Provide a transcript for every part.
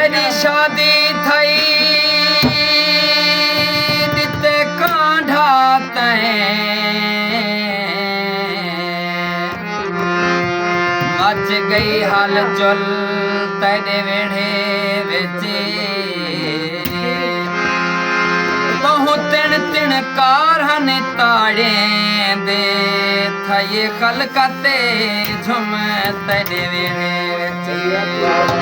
मेरी शादी थई दिते कांढा मच गई हल चुल तेरे वेड़े बेचे बहु तिन तिन कारहन ताड़े दे थये खलकते झुम तेरे वेड़े बेचे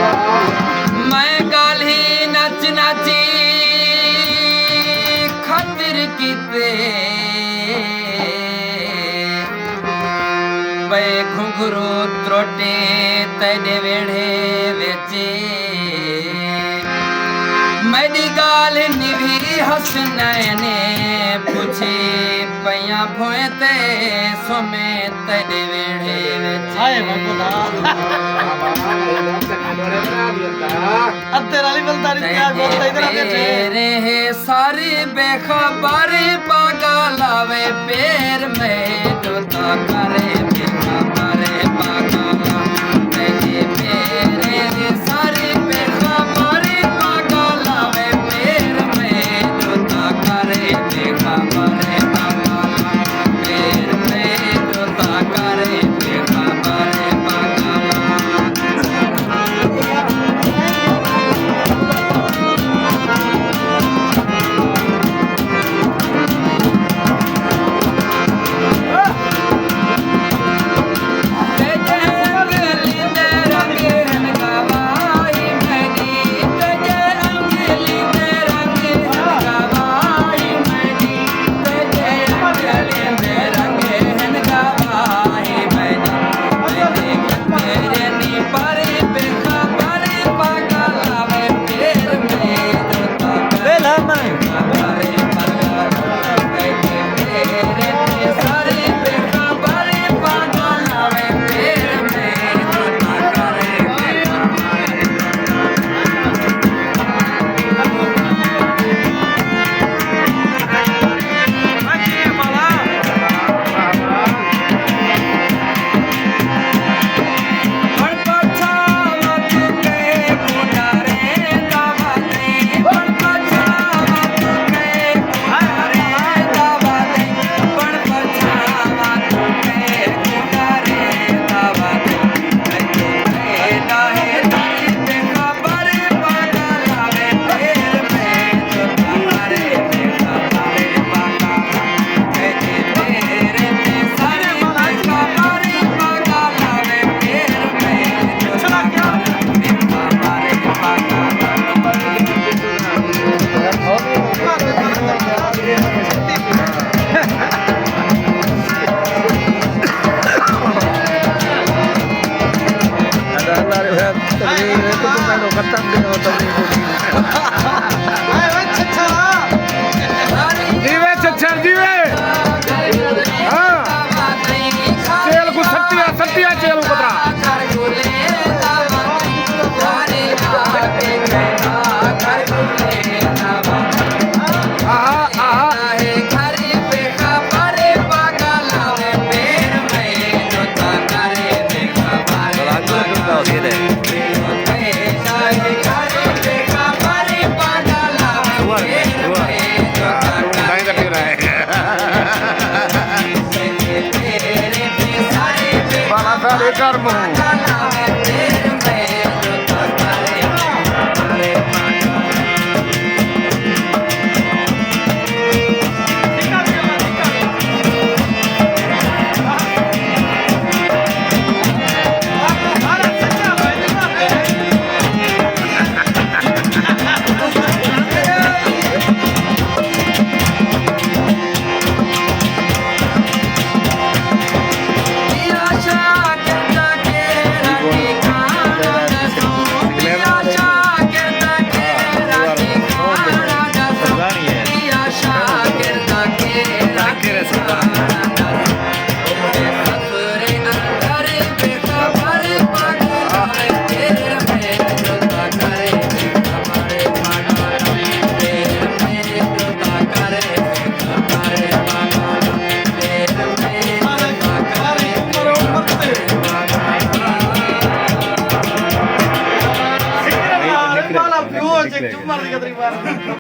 मैं गाली नच नची खातिर कीते बे घुंघरू त्रोटे तेरे वेड़े बेचे मेरी गाल निभी हसनैने पूछे पैया भोएते सोमे तेरे वेड़े बेचे तेरे सारी बेखबर पागल आवे पैर में जोता करे बेखबर पागल तेरे मेरे सारी बेखबर पागल आवे पैर में जोता करे बेखबर पागल पैर में जोता करे बेखबर पागल Malah piu cek cuma di katri bar.